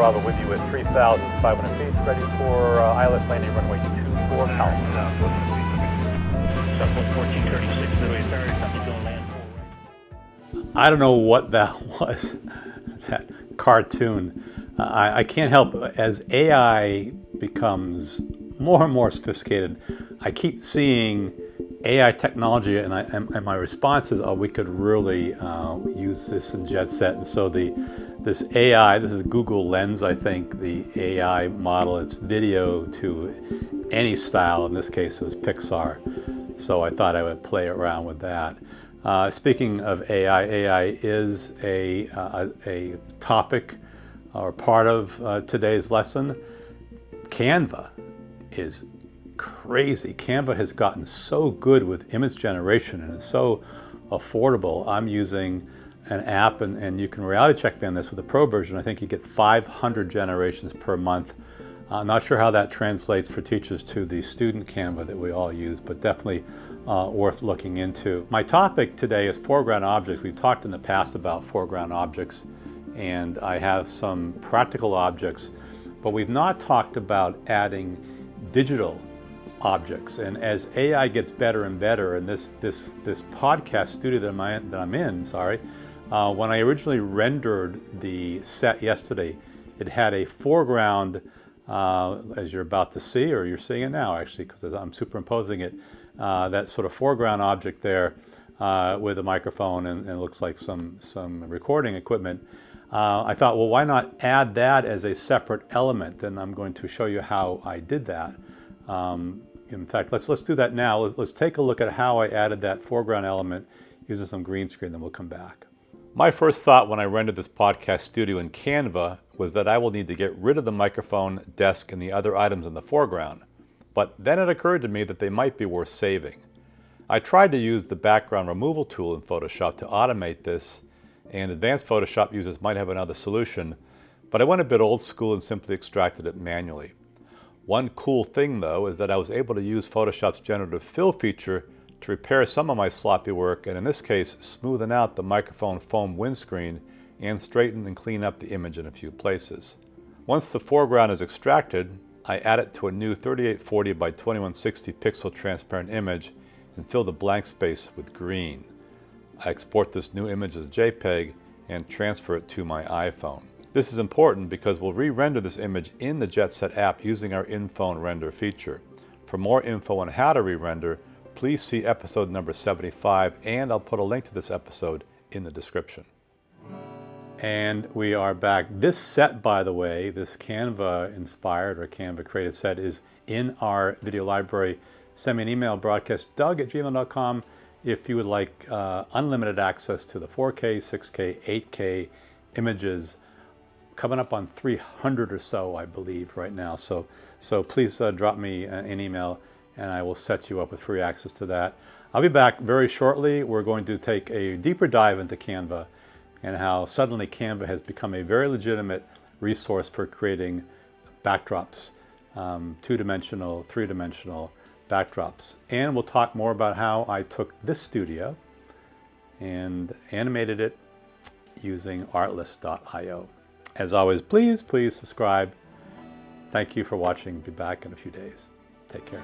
Bravo with you at 3,500 feet, ready for ILS landing runway 24, California. 1436, midway Ferry, company going land full right. I don't know what that was, that cartoon. I can't help, as AI becomes more and more sophisticated, I keep seeing AI technology, and my response is, oh, we could really use this in Jetset. And so this AI, this is Google Lens, I think, the AI model, it's video to any style. In this case, it was Pixar. So I thought I would play around with that. Speaking of AI, AI is a topic or part of today's lesson. Canva is crazy. Canva has gotten so good with image generation, and it's so affordable. I'm using an app, and you can reality check me on this with the Pro version. I think you get 500 generations per month. I'm not sure how that translates for teachers to the student Canva that we all use, but definitely worth looking into. My topic today is foreground objects. We've talked in the past about foreground objects, and I have some practical objects, but we've not talked about adding digital objects. And as AI gets better and better, and this podcast studio that I'm in, when I originally rendered the set yesterday, it had a foreground, as you're about to see, or you're seeing it now actually, because I'm superimposing it, that sort of foreground object there with a microphone and it looks like some recording equipment. I thought, well, why not add that as a separate element? And I'm going to show you how I did that. In fact, let's do that now. Let's take a look at how I added that foreground element using some green screen, then we'll come back. My first thought when I rendered this podcast studio in Canva was that I will need to get rid of the microphone, desk, and the other items in the foreground. But then it occurred to me that they might be worth saving. I tried to use the background removal tool in Photoshop to automate this, and advanced Photoshop users might have another solution, but I went a bit old school and simply extracted it manually. One cool thing though is that I was able to use Photoshop's generative fill feature to repair some of my sloppy work, and in this case smoothen out the microphone foam windscreen and straighten and clean up the image in a few places. Once the foreground is extracted, I add it to a new 3840 by 2160 pixel transparent image and fill the blank space with green. I export this new image as a JPEG and transfer it to my iPhone. This is important because we'll re-render this image in the Jetset app using our in-phone render feature. For more info on how to re-render, please see episode number 75, and I'll put a link to this episode in the description. And we are back. This set, by the way, this Canva inspired or Canva created set is in our video library. Send me an email, broadcastdoug@gmail.com, if you would like unlimited access to the 4K, 6K, 8K images. Coming up on 300 or so, I believe, right now. So please drop me an email and I will set you up with free access to that. I'll be back very shortly. We're going to take a deeper dive into Canva and how suddenly Canva has become a very legitimate resource for creating backdrops, two-dimensional, three-dimensional backdrops. And we'll talk more about how I took this studio and animated it using artlist.io. As always, please subscribe. Thank you for watching. Be back in a few days. Take care.